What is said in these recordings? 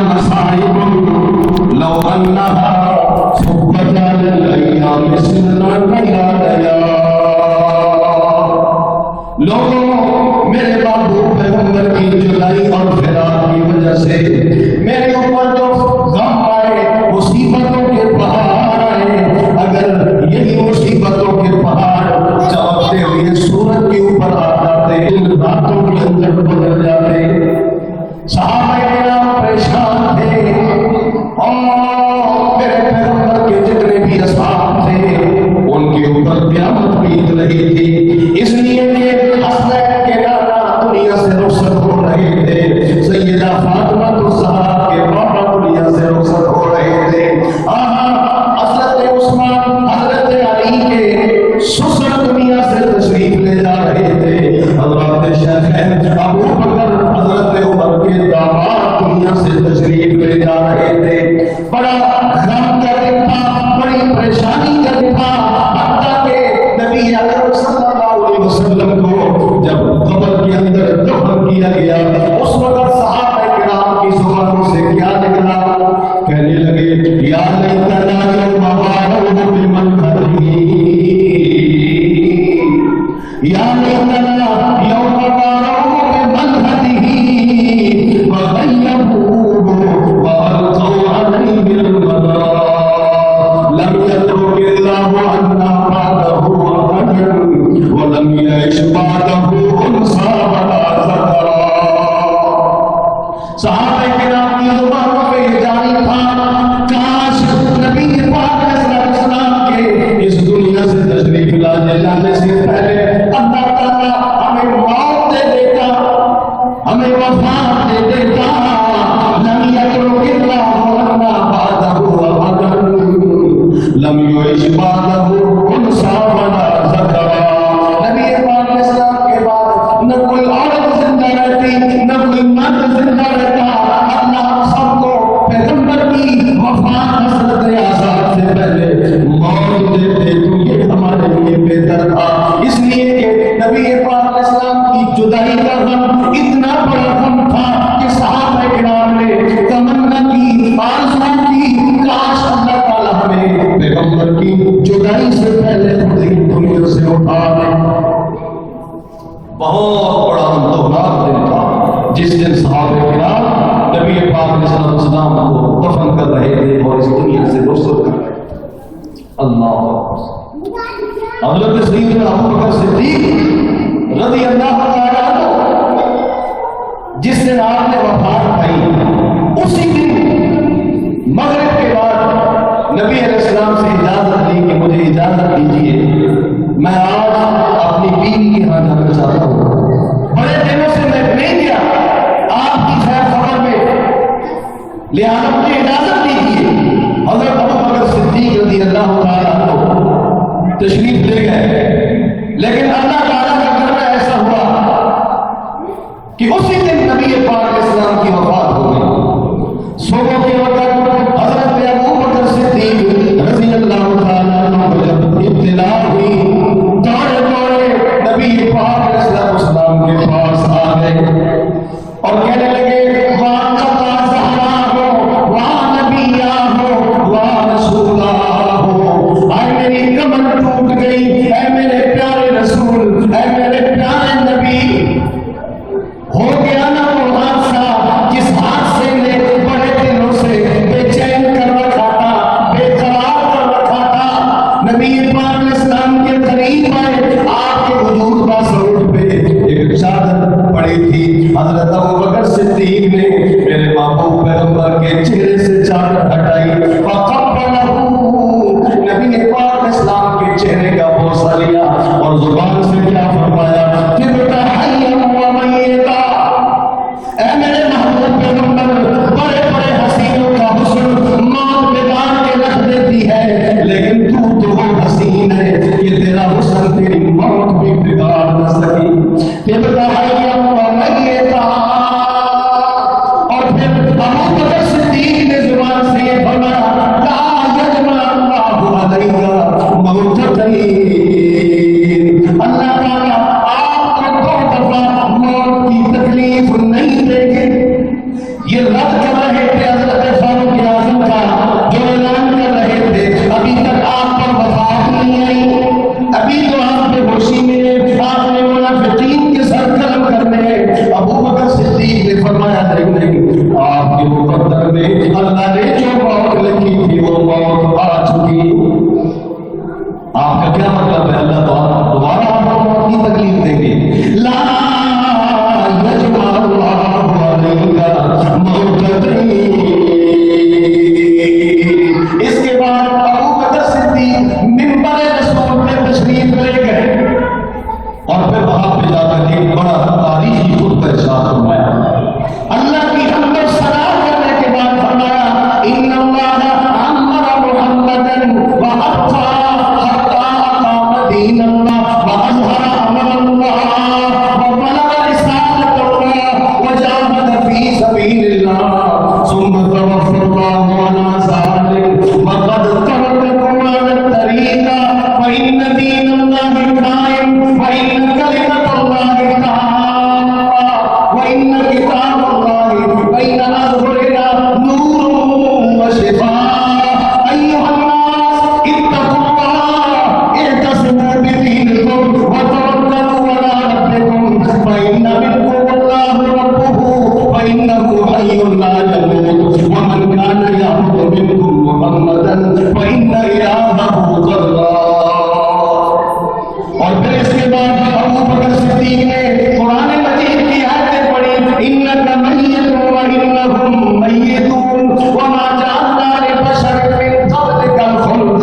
مصائب لو انها صبت على الايام سرا لیا لوگوں میرے محبوب پیغمبر کی جدائی اور فراق کی وجہ سے میرے اوپر جو غم آئے مصیبتوں کے پہاڑ آئے اگر یہی مصیبتوں کے پہاڑ چمکتے ہوئے سورج کے اوپر آ جاتے ان راتوں کے اندر بدل جاتے صحابہ کرام پریشان تھے اور میرے پیغمبر کے جتنے بھی اصحاب تھے ان کے اوپر قیامت بیت رہی تھی اس لیے کہ حسنین کے نانا دنیا سے رخصت ہو رہے تھے سیدہ فاطمہ الزہرا کے پاپا دنیا سے رخصت ہو رہے تھے حضرت عثمان حضرت علی کے سسر دنیا سے تشریف لے جا رہے تھے حضرت شیخین ابو بکر حضرت عمر کے داماد دنیا سے تشریف لے جا رہے تھے بڑا غم کا دن تھا بڑی پریشانی کا دن تھا حتیٰ کہ نبی اکرم صلی اللہ علیہ وسلم کو جب قبر کے اندر دفن کیا گیا اس وقت صحابہ کرام کی زبانوں سے کیا نکلا کہنے لگے یا لیتنا یوم بارو بمنہری یا لیتنا یوم بارو بمنہری وغیبوه والقوا علیہ المدار لم يترك الله عنا بعده ابدا ولم يعش بعده انثى ولا ذكرا صحابہ کرام کی زبانوں پہ یہ جاری تھا کاش نبی پاک علیہ السلام کے اس دنیا سے تشریف لانے جانے سے پہلے اللہ تعالیٰ ہمیں موت دے دیتا ہمیں وفات دے دیتا لم يترك الله عنا بعده ابدا لم يعش بعده انثى ولا ذكرا نبی پاک علیہ السلام کے بعد نہ کوئی عورت زندہ رہتی نہ کوئی مرد زندہ رہتا اللہ سب کو پیغمبر کی وفات حضرت آزاد سے پہلے موت دیتے تو یہ ہمارے لیے بہتر تھا اس لیے کہ نبی پاک علیہ السلام کی جدائی کا غم اتنا بڑا غم تھا کہ صحابہ کرام نے تمنا کی آرزو کی کاش اللہ تعالیٰ ہمیں پیغمبر کی جدائی سے پہلے دنیا سے اٹھا لے بہت بڑا اندوہناک دن تھا جس دن صحابہ کرام نبی پاک علیہ السلام کو دفن کر رہے تھے اور اس دنیا سے رخصت کر رہے تھے اللہ حضرت سیدنا ابو بکر صدیق رضی اللہ تعالیٰ عنہ جس دن آپ نے وفات پائی اسی دن مغرب کے بعد نبی علیہ السلام سے اجازت لی کہ مجھے اجازت دیجیے میں آج اپنی بیوی کے ہاں جانا چاہتا ہوں بڑے دنوں سے میں نہیں گیا آپ کی خیر خبر میں لہٰذا مجھے اجازت دیجیے حضرت ابو بکر صدیق رضی اللہ تعالیٰ عنہ تشریف لے گئے لیکن اللہ تعالیٰ کا کرنا ایسا ہوا کہ اسی دن نبی پاک علیہ السلام کی وفات ہو گئی صبح کے وقت حضرت ابو بکر صدیق رضی اللہ تعالیٰ عنہ کو جب ابتلا ہوئی دوڑے دوڑے نبی پاک علیہ السلام کے پاس آ گئے اور کہنے لگے وَاقَطَعَ زَہْرَاهُ وَنَبِيَّاهُ وَرَسُولَاهُ اے میری کمر ٹوٹ گئی اے میرے پیارے رسول اے میرے پیارے نبی ہو گیا نا وہ حادثہ جس حادثے نے بڑے دنوں سے بے چین کر رکھا تھا بے قرار کر رکھا تھا نبی پاک علیہ السلام کے قریب آئے آپ کے حضور باسروٹ پہ ایک چادر پڑی تھی حضرت ابو بکر صدیق نے میرے محبوب پیغمبر کے چہرے سے چادر ہٹائی فقبلہ نبی پاک علیہ السلام کے چہرے کا بوسہ لیا اور زبان سے کیا فرمایا طبتا حیا و میتا اے میرے محبوب پیغمبر بڑے بڑے حسینوں کا حسن موت بگاڑ کے رکھ دیتی ہے لیکن تو وہ حسین ہے کہ تیرا حسن تیری موت بھی بگاڑ نہ سکی طبتا حیا و میتا اور پھر ابو بکر صدیق نے زبان سے آپ کے مقدر میں اللہ نے جو موت لکھی تھی وہ موت آ چکی. آپ کا کیا مطلب ہے؟ اللہ تعالیٰ دوبارہ آپ کو موت کی تکلیف دیں گے. لا یجمع اللہ علیکا موتتین. اس کے بعد ابو بکر صدیق منبر رسول پہ تشریف لے گئے اور پھر وہاں پہ جا کر ایک بڑا تاریخی خطبہ ارشاد فرمایا. اللہ کی حمد و ثنا کرنے کے بعد فرمایا ان اللہ امر محمدن وابقى حتى اقام دین اللہ واظہر امر اللہ وبلغ رسالۃ اللہ وجاہد فی سبیل اللہ ثم توفى اللہ علی ذلک وقد ترککم علی الطریق فإن دین اللہ قائم وإن کلمۃ اللہ تامہ وإن کتاب اللہ بین اظہرنا نور وشفاء. ایھا الناس اتقوا اللہ اعتصموا بدینکم وتوکلوا علی ربکم فإن منکم اللہ ربہ فإنہ حی لا يموت ومن کان یعبد منکم محمدا فإن إلہہ اللہ. اور پھر اس کے بعد ابو بکر صدیق نے قرآن مجید کی آیتیں پڑھی انک میت وانہم میتون وما جعلنا لبشر من قبلک الخلد.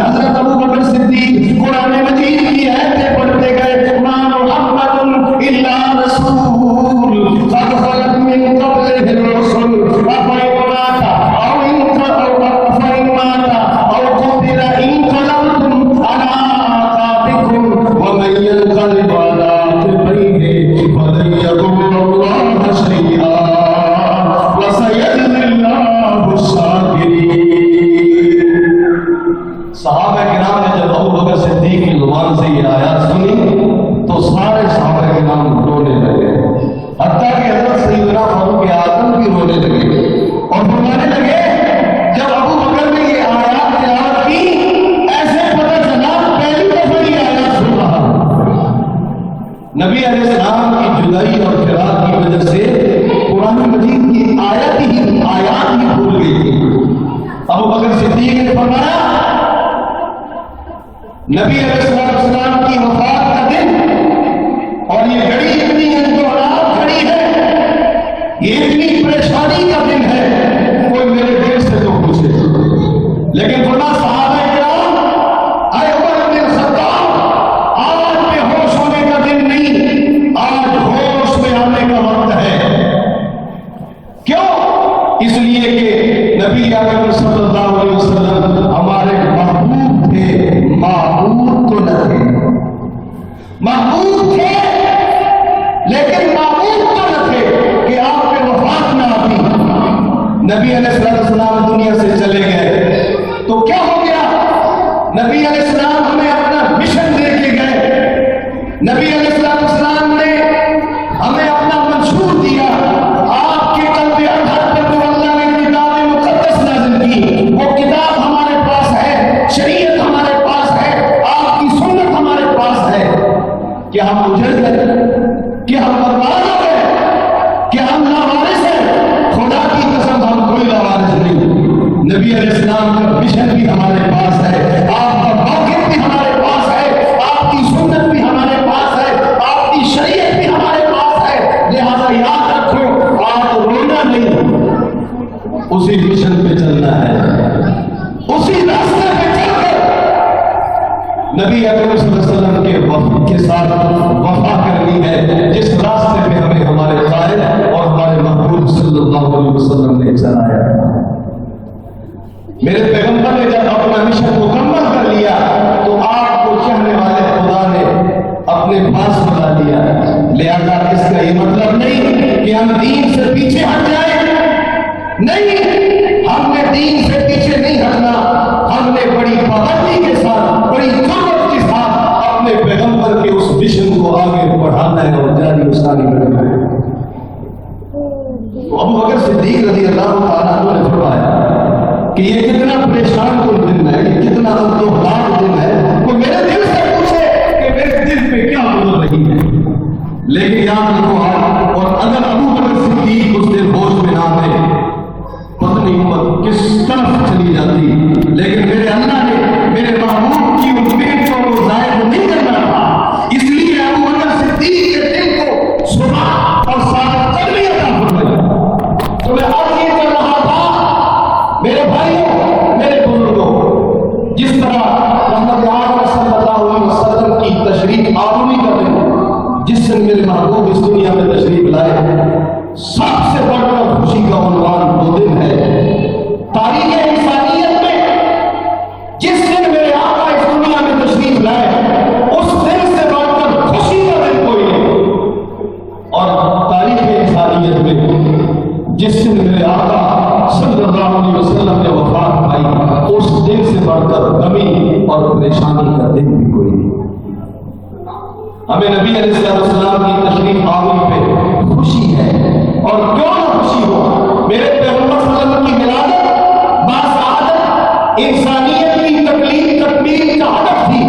حضرت ابو بکر صدیق قرآن مجید کی آیتیں پڑھتے گئے ما محمد الا رسول قد خلت من قبلہ الرسل افإن مات او قتل انقلبتم علی اعقابکم ومن ينقلب على عقبيه فلن يضر الله شيئا وسيجزي الله الشاكرين. صحابہ کرام نے جب ابو بکر صدیق کی زبان سے یہ آیات سنی تو سارے صحابہ کرام رونے لگے، حتیٰ کہ حضرت سیدنا فاروق اعظم بھی رونے لگے اور فرمانے لگے جب ابو بکر نے یہ آیات تلاوت کی ایسے پتہ چلا پہلی دفعہ یہ آیات سن رہا. نبی علیہ السلام کی جدائی اور فراق کی وجہ سے قرآن مجید کی آیات ہی بھول گئی تھی. ابو بکر صدیق نے فرمایا نبی علیہ السلام کی وفات کا دن اور یہ گھڑی اتنی انجوڑات کھڑی ہے، یہ اتنی پریشانی کا دن ہے، کوئی میرے دل سے تو پوچھے. لیکن فرمایا صحابہ کرام اے عمر بن خطاب آج بے ہوش ہونے کا دن نہیں، آج ہوش میں آنے کا وقت ہے. کیوں؟ اس لیے کہ نبی اکرم صلی اللہ علیہ وسلم ہمارے محبوب تھے، معبود تو نہ تھے. محبوب تھے لیکن معبود تو نہ تھے کہ آپ پہ وفات نہ آتی. نبی علیہ السلام دنیا سے چلے گئے تو کیا ہو گیا؟ نبی علیہ السلام ہمیں اپنا مشن دے کے گئے. نبی علیہ السلام نے ہمیں اپنا منشور دیا. آپ کے قلب اطہر پر جو اللہ نے کتاب مقدس نازل کی وہ کتاب ہمارے پاس ہے، شریعت ہمارے پاس ہے، آپ کی سنت ہمارے پاس ہے. کیا ہم اجڑ گئے؟ کیا ہم برباد ہو گئے؟ کیا ہم لاوارث ہیں؟ خدا کی قسم ہم کوئی لاوارث نہیں. نبی علیہ السلام کا مشن بھی ہمارے پاس ہے، آپ کا موقف بھی ہمارے پاس ہے، آپ کی سنت بھی ہمارے پاس ہے، آپ کی شریعت بھی ہمارے پاس ہے. لہذا یاد رکھو آج رونا نہیں، اسی مشن پہ چلنا ہے، اسی راستے پہ چل کر نبی اکرم صلی اللہ علیہ وسلم کے ساتھ وفا کرنی ہے، جس راستے پہ ہمیں ہمارے قائد اور ہمارے محبوب صلی اللہ علیہ وسلم نے چلایا. میرے پیغمبر نے جب اپنا مشن مکمل کر لیا تو آپ کو چاہنے والے خدا نے اپنے پاس بنا لیا. لہذا اس کا یہ مطلب نہیں کہ ہم دین سے پیچھے ہٹ جائیں. نہیں، ہم نے دین سے پیچھے نہیں ہٹنا. ہم نے بڑی پابندی کے ساتھ، بڑی قوت کے ساتھ اپنے پیغمبر کے اس مشن کو آگے بڑھانا ہے اور جاری افزائی کرنا ہے. ابو بکر صدیق رضی اللہ تعالیٰ عنہ نے فرمایا کہ یہ کتنا پریشان کن دن ہے، یہ کتنا اندوہناک دن ہے. وہ میرے دل سے پوچھے کہ میرے دل پہ کیا گزر رہی ہے. لیکن یاد رکھو اور اگر ابو بکر صدیق اس دن ہوش میں نہ تھے اپنی امت کس طرف چلی جاتی، لیکن میرے اللہ نے میرے محبوب کی امید کو وہ ظاہر نہیں کرنا تھا، اس لیے ابو بکر صدیق کے دل کو صبح اور ثابت قدمی عطا فرمائی۔ تو میں آج یہ کر رہا تھا میرے بھائیوں، میرے بزرگوں، جس طرح محمد اعظم صلی اللہ علیہ وسلم کی تشریف آوری کا دن، جس دن میرے محبوب اس دنیا میں تشریف لائے، سب سے بڑھ کر خوشی کا عنوان وہ دن ہے تاریخ انسانیت میں۔ جس دن میرے آقا اس دنیا میں تشریف لائے، اس دن سے بڑھ کر خوشی کا دن کوئی نہیں۔ اور تاریخ انسانیت میں جس دن میرے آقا صلی اللہ علیہ وسلم نے وفات پائی، اس دن سے بڑھ کر غمی اور پریشانی کا دن بھی کوئی نہیں۔ ہمیں نبی علیہ السلام کی تشریف آوری پہ خوشی ہے، اور کیوں نہ خوشی ہو؟ میرے پیغمبر صلی اللہ علیہ وسلم کی ولادت باسعادت انسانیت کی تکمیل کا ہدف تھی۔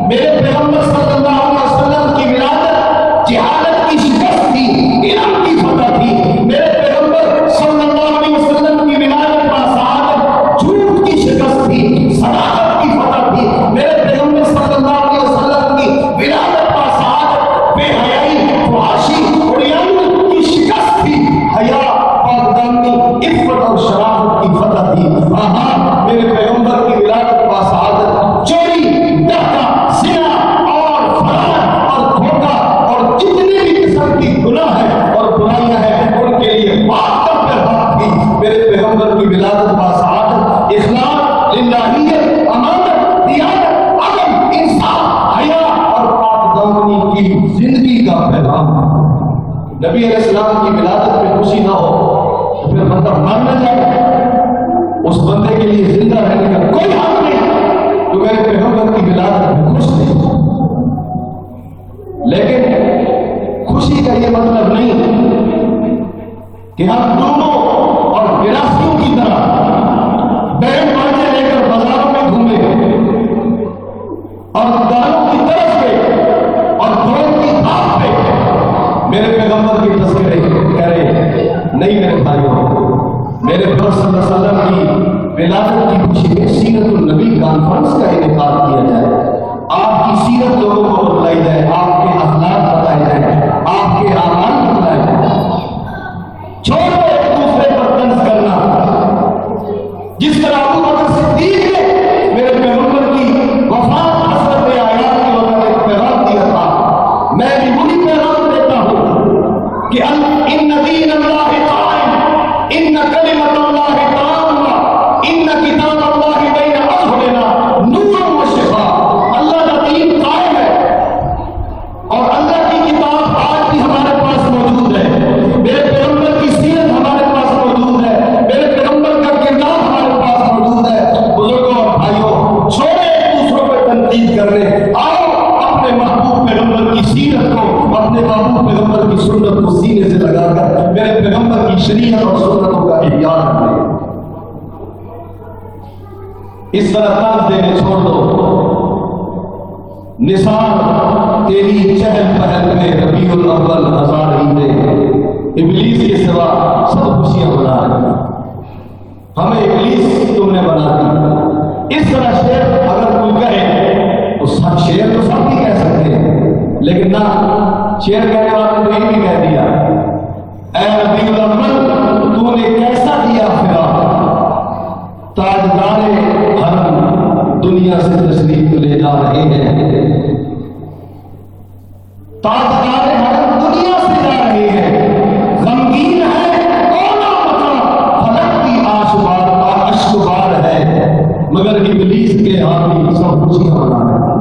میرے پیغمبر صلی اللہ علیہ وسلم کی ولادت جہالت کی شکست تھی، علم کی فتح تھی۔ میرے پیغمبر صلی اللہ علیہ وسلم کی ولادت باسعادت جھوٹ کی شکست تھی، صداقت کی فتح تھی۔ میرے پیغمبر صلی اللہ علیہ وسلم کی ولادت باسعادت بے حیائی، فحاشی، عریانی کی شکست تھی، حیا، پاکدامنی، عفت اور شرافت کی فتح تھی۔ ہاں، میرے پیغمبر کی ولادت باسعادت چوری، ڈاکہ، زنا اور فراڈ اور دھوکہ اور جتنی بھی قسم کی گناہ ہے اور برائیاں ہیں، ان کے لیے بات کا پہاڑ تھی۔ میرے پیغمبر کی ولادت باسعادت اخلاص، للہیت، امانت، دیانت، عدل، انصاف، حیا اور پاکدامنی کی زندگی کا پیغام۔ نبی علیہ السلام کی ولادت میں خوشی نہ ہو تو پھر بندہ مر نہ جائے، اس بندے کے لیے زندہ رہنے کا کوئی حق نہیں تو میرے پیغمبر کی ولادت میں خوش نہیں۔ لیکن خوشی کا یہ مطلب نہیں کہ ہم دونوں اور وراثیوں کی طرح بینڈ باجے لے کر بازاروں میں گھومے اور داروں کی طرف پہ اور دور کی بات پہ میرے پیغمبر کی تذکرے کرے۔ نہیں میرے بھائیوں، میرے پیغمبر صلی اللہ علیہ وسلم کی ولادت کی خوشی میں سیرت النبی کانفرنس کا انعقاد کیا جائے، آپ کی سیرت لوگوں کو بتلائی جائے، آپ کے اخلاق بتائے جائیں، آپ کے اعمال بتلائے جائیں۔ چھوڑو ایک دوسرے پر طنز کرنا۔ جس طرح ابو بکر صدیق نے میرے پیغمبر کی وفات حسرت آیات کے وقت ایک پیغام دیا تھا، میں بھی وہی پیغام دیتا ہوں کہ ان دین اللہ قائم، ان کلمۃ اللہ تامہ، ان کتاب اللہ بین اظہرنا نور و شفاء۔ اللہ کا دین قائم ہے اور اللہ کی کتاب آج بھی ہمارے پاس موجود ہے، میرے پیغمبر کی سیرت ہمارے پاس موجود ہے، میرے پیغمبر کا کردار ہمارے پاس موجود ہے۔ بزرگوں اور بھائیوں، چھوڑے ایک دوسروں پہ تنقید کرنے، آؤ اپنے محبوب پیغمبر کی سیرت کو، اپنے محبوب پیغمبر کی سنت کو سینے سے لگا کر میرے پیغمبر کی شریعت اور سنتوں کا احیاء کریں۔ اس طرح طرز دینے چھوڑ دو۔ نثار تیری چہل پہل میں ربیع الاول ہزار عیدیں، ابلیس کے سوا سب خوشیاں منا رہی، ہمیں ابلیس تم نے بنا دی۔ اس طرح شعر اگر کوئی کہے تو سب شعر تو سب بھی کہہ سکتے ہیں، لیکن نہ، شعر کہنے والے نے بھی کہہ دیا، اے ربیع الاول تو نے کیسا دیا فراق، تاجدار حرم دنیا سے تشریف لے جا رہے ہیں، تاجدار حرم دنیا سے جا رہے ہیں، غمگین ہے کونا مکان، فلک کی اشکبار ہے، مگر ابلیس کے حامی سب خوشیاں منا رہے ہیں۔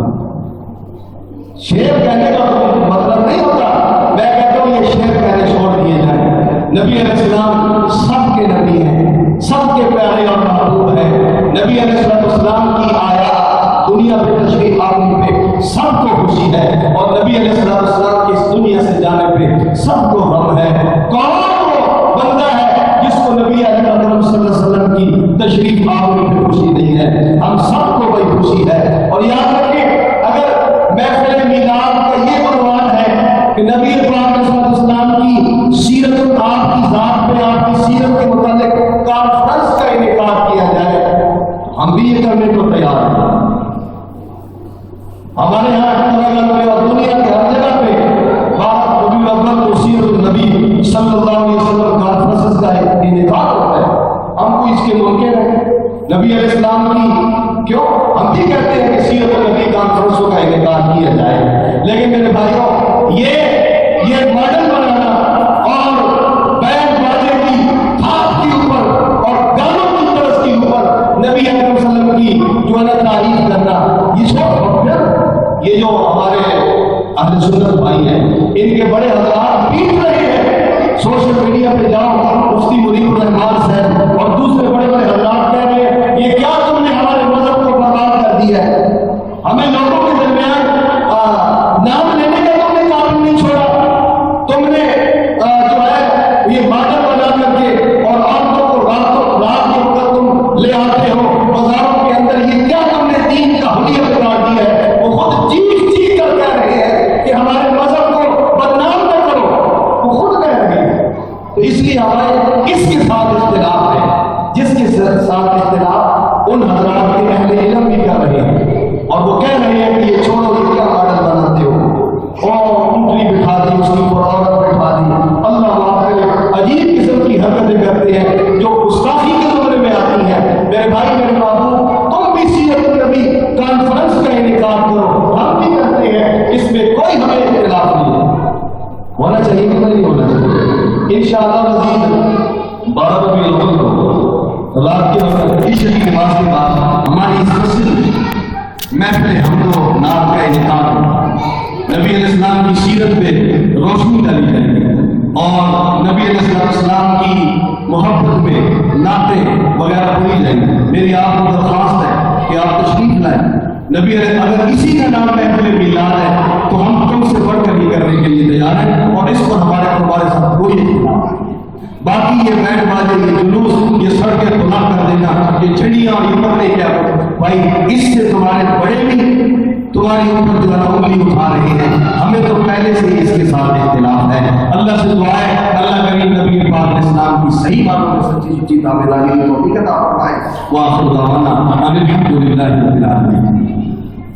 شعر کہنے کا مطلب نہیں ہوتا، میں کہتا ہوں یہ شعر کہنے چھوڑ دیے جائیں۔ نبی علیہ السلام سب کے نبی ہیں، سب کے پیارے اور محبوب ہیں۔ نبی علیہ السلام کی آیات دنیا پہ تشریف آوری پہ سب کو خوشی ہے، اور نبی علیہ السلام کی اس دنیا سے جانے پہ سب کو غم ہے۔ کون وہ بندہ ہے جس کو نبی اکرم صلی اللہ علیہ وسلم کی تشریف آوری پہ خوشی نہیں ہے؟ ہم سب کو بڑی خوشی ہے۔ اور یاد رکھیں، اگر محفل میلاد کا یہ عنوان ہے کہ نبی پاک صلی اللہ علیہ وسلم کی سیرت، آپ کی ذات پہ، آپ کی سیرت کے متعلق کانفرنس کا انعقاد کیا جائے ہم بھی یہ کرنے کو تیار ہیں. ہمارے یہاں پہ اور دنیا کے ہر جگہ پہ بات ربیع الاول کو سیرت النبی صلی اللہ علیہ وسلم کانفرنس کا انعقاد ہوتا ہے. ہم کو اس کے منکر ہیں نبی علیہ السلام کی کیوں؟ ہم بھی کہتے ہیں کہ سیرت النبی کانفرنسوں کا انعقاد کیا جائے. لیکن میرے بھائیوں یہ ماڈل بنانا اور بینڈ باجے کی تھاپ کے اوپر اور گانوں کی طرز کے اوپر نبی اکرم صلی اللہ علیہ وسلم کی جو ہے نا تعریف کرنا یہ چھوڑ پھر یہ جو ہمارے اہل سنت بھائی ہیں ان کے بڑے حضرات پیٹ رہے ہیں سوشل میڈیا پہ جاؤ مفتی منیر الرحمان صاحب اور دوسرے بڑے بڑے حضرات کہہ رہے ہیں یہ کیا تم نے ہمارے مذہب کو برباد کر دیا ہے. ہمیں لوگوں کے درمیان نام لینے کا تم نے کام نہیں چھوڑا. تم نے جو ہے یہ ماڈل بنا کر کے اور عورتوں کو رات کے وقت تم لے آتے ہو بازاروں کے اندر. یہ کیا تم نے دین کا حلیت قرار دیا ہے. وہ خود چیخ کر کہہ رہے ہیں کہ ہمارے مذہب کو بدنام نہ کرو. وہ خود کہہ رہے ہیں. تو اس لیے ہمارے کس کے ساتھ اختلاف ہے؟ جس کے ساتھ اختلاف ان حضرات کے اہل علم بھی کر رہے ہیں اور وہ کہہ رہے ہیں کہ یہ چھوڑو یہ کیا ماڈل بناتے ہو اور اونٹنی بٹھا دی اس کے اوپر عورت بٹھا دی. اللہ واقع عجیب قسم کی حرکتیں کرتے ہیں جو گستاخی کے زمرے میں آتی ہیں. میرے بھائی میرے بابو تم بھی سیرت النبی کانفرنس کا انعقاد کرو. ہم بھی کرتے ہیں اس میں کوئی ہمیں اختلاف نہیں ہے. ہونا چاہیے کہ نہیں ہونا چاہیے. انشاءاللہ مزید 12 ربیع الاول کو رات کے وقت عشاء کی نماز کے بعد ہماری اس مسجد محفل حمد و نعت کا انعقاد نبی علیہ السلام کی سیرت پہ روشنی ڈالی جائے گی اور نبی علیہ السلام کی محبت میں نعتیں وغیرہ پڑھی جائیں گی. میری آپ کو درخواست ہے کہ آپ تشریف لائیں. نبی علیہ اگر کسی کا نام محفل میلاد ہے تو ہم تم سے بڑھ کر یہ کرنے کے لیے تیار ہیں اور اس پر ہمارے ساتھ کوئی اختلاف نہیں. باقی یہ بینڈ باجے یہ جلوس یہ سڑکیں تباہ کر دینا یہ چھڑیاں اور یہ پکڑے کیا بھائی اس سے تمہارے بڑے بھی تمہاری اوپر جو ہے انگلی اٹھا رہے ہیں. ہمیں تو پہلے سے اس کے ساتھ اختلاف ہے. اللہ سے دعا ہے اللہ کریم نبی پاک اسلام کی صحیح باتوں میں سچی سچی تابعداری کی توفیق عطا فرمائے. وآخر دعوانا ان الحمد للہ رب العالمین.